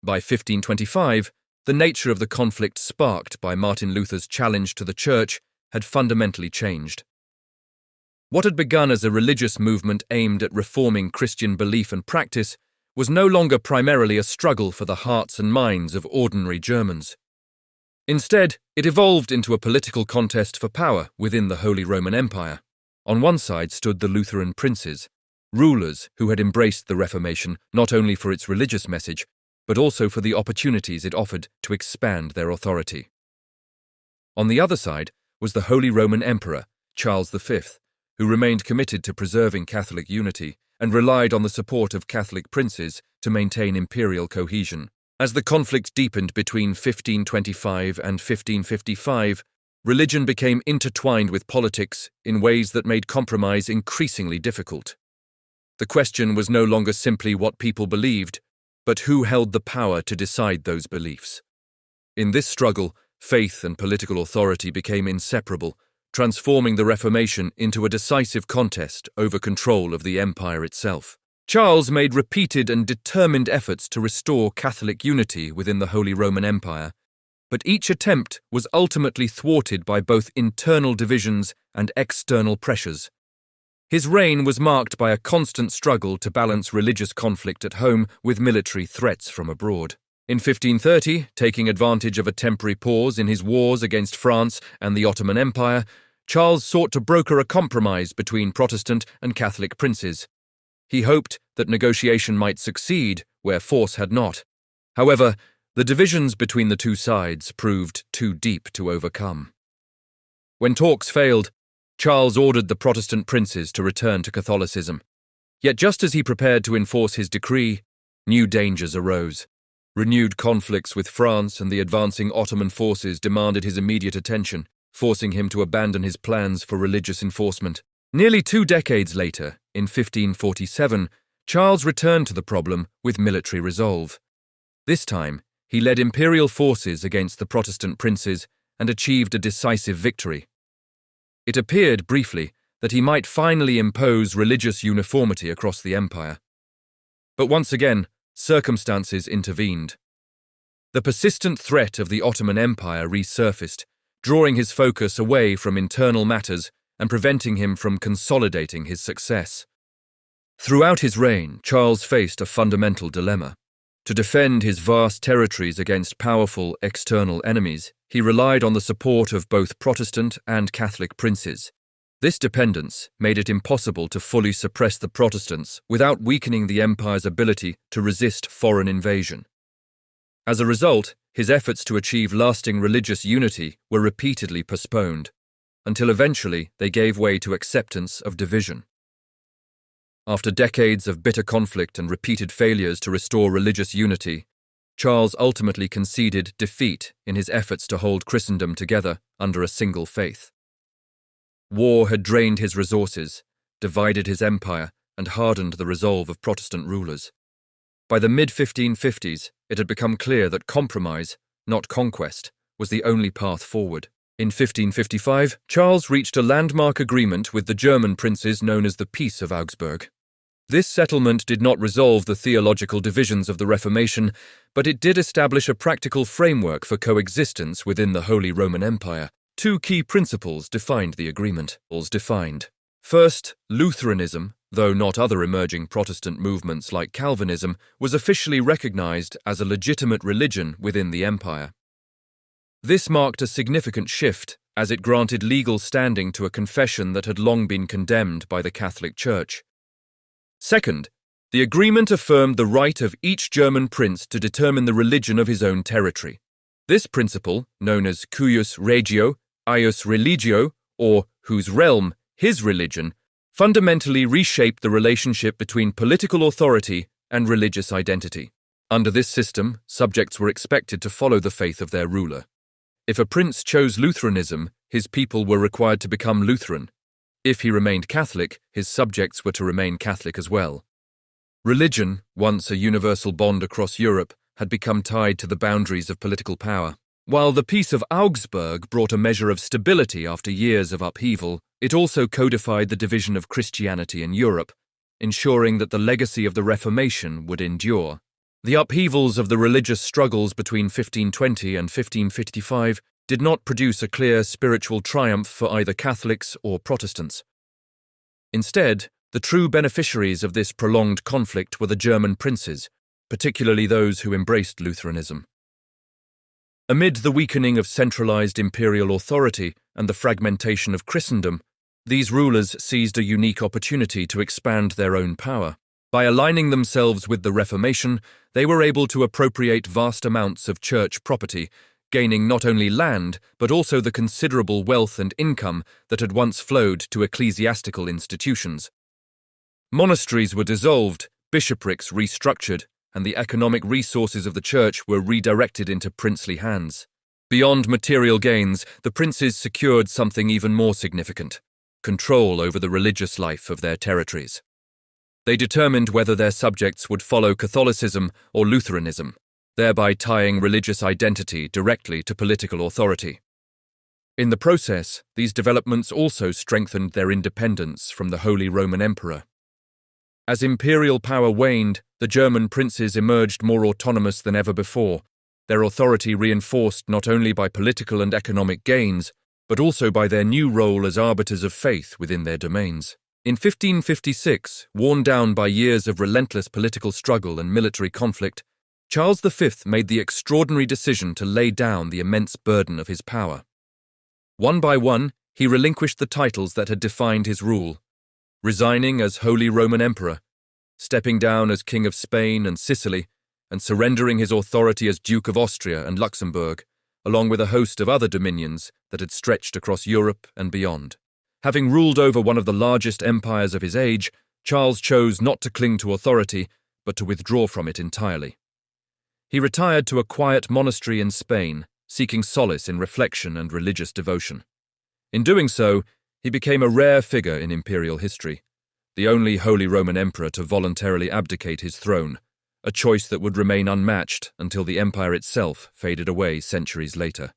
By 1525, the nature of the conflict sparked by Martin Luther's challenge to the Church had fundamentally changed. What had begun as a religious movement aimed at reforming Christian belief and practice was no longer primarily a struggle for the hearts and minds of ordinary Germans. Instead, it evolved into a political contest for power within the Holy Roman Empire. On one side stood the Lutheran princes, rulers who had embraced the Reformation not only for its religious message, but also for the opportunities it offered to expand their authority. On the other side was the Holy Roman Emperor, Charles V, who remained committed to preserving Catholic unity and relied on the support of Catholic princes to maintain imperial cohesion. As the conflict deepened between 1525 and 1555, religion became intertwined with politics in ways that made compromise increasingly difficult. The question was no longer simply what people believed, but who held the power to decide those beliefs. In this struggle, faith and political authority became inseparable, transforming the Reformation into a decisive contest over control of the empire itself. Charles made repeated and determined efforts to restore Catholic unity within the Holy Roman Empire, but each attempt was ultimately thwarted by both internal divisions and external pressures. His reign was marked by a constant struggle to balance religious conflict at home with military threats from abroad. In 1530, taking advantage of a temporary pause in his wars against France and the Ottoman Empire, Charles sought to broker a compromise between Protestant and Catholic princes. He hoped that negotiation might succeed where force had not. However, the divisions between the two sides proved too deep to overcome. When talks failed, Charles ordered the Protestant princes to return to Catholicism. Yet just as he prepared to enforce his decree, new dangers arose. Renewed conflicts with France and the advancing Ottoman forces demanded his immediate attention, forcing him to abandon his plans for religious enforcement. Nearly 2 decades later, in 1547, Charles returned to the problem with military resolve. This time, he led imperial forces against the Protestant princes and achieved a decisive victory. It appeared, briefly, that he might finally impose religious uniformity across the empire. But once again, circumstances intervened. The persistent threat of the Ottoman Empire resurfaced, drawing his focus away from internal matters and preventing him from consolidating his success. Throughout his reign, Charles faced a fundamental dilemma. To defend his vast territories against powerful external enemies, he relied on the support of both Protestant and Catholic princes. This dependence made it impossible to fully suppress the Protestants without weakening the empire's ability to resist foreign invasion. As a result, his efforts to achieve lasting religious unity were repeatedly postponed, until eventually they gave way to acceptance of division. After decades of bitter conflict and repeated failures to restore religious unity, Charles ultimately conceded defeat in his efforts to hold Christendom together under a single faith. War had drained his resources, divided his empire, and hardened the resolve of Protestant rulers. By the mid-1550s, it had become clear that compromise, not conquest, was the only path forward. In 1555, Charles reached a landmark agreement with the German princes known as the Peace of Augsburg. This settlement did not resolve the theological divisions of the Reformation, but it did establish a practical framework for coexistence within the Holy Roman Empire. 2 key principles defined the agreement. First, Lutheranism, though not other emerging Protestant movements like Calvinism, was officially recognized as a legitimate religion within the empire. This marked a significant shift, as it granted legal standing to a confession that had long been condemned by the Catholic Church. Second, the agreement affirmed the right of each German prince to determine the religion of his own territory. This principle, known as cuius regio, ius religio, or whose realm, his religion, fundamentally reshaped the relationship between political authority and religious identity. Under this system, subjects were expected to follow the faith of their ruler. If a prince chose Lutheranism, his people were required to become Lutheran. If he remained Catholic, his subjects were to remain Catholic as well. Religion, once a universal bond across Europe, had become tied to the boundaries of political power. While the Peace of Augsburg brought a measure of stability after years of upheaval, it also codified the division of Christianity in Europe, ensuring that the legacy of the Reformation would endure. The upheavals of the religious struggles between 1520 and 1555 did not produce a clear spiritual triumph for either Catholics or Protestants. Instead, the true beneficiaries of this prolonged conflict were the German princes, particularly those who embraced Lutheranism. Amid the weakening of centralized imperial authority and the fragmentation of Christendom, these rulers seized a unique opportunity to expand their own power. By aligning themselves with the Reformation, they were able to appropriate vast amounts of church property, gaining not only land, but also the considerable wealth and income that had once flowed to ecclesiastical institutions. Monasteries were dissolved, bishoprics restructured, and the economic resources of the church were redirected into princely hands. Beyond material gains, the princes secured something even more significant: control over the religious life of their territories. They determined whether their subjects would follow Catholicism or Lutheranism, thereby tying religious identity directly to political authority. In the process, these developments also strengthened their independence from the Holy Roman Emperor. As imperial power waned, the German princes emerged more autonomous than ever before, their authority reinforced not only by political and economic gains, but also by their new role as arbiters of faith within their domains. In 1556, worn down by years of relentless political struggle and military conflict, Charles V made the extraordinary decision to lay down the immense burden of his power. One by one, he relinquished the titles that had defined his rule, resigning as Holy Roman Emperor, stepping down as King of Spain and Sicily, and surrendering his authority as Duke of Austria and Luxembourg, along with a host of other dominions that had stretched across Europe and beyond. Having ruled over one of the largest empires of his age, Charles chose not to cling to authority, but to withdraw from it entirely. He retired to a quiet monastery in Spain, seeking solace in reflection and religious devotion. In doing so, he became a rare figure in imperial history, the only Holy Roman Emperor to voluntarily abdicate his throne, a choice that would remain unmatched until the empire itself faded away centuries later.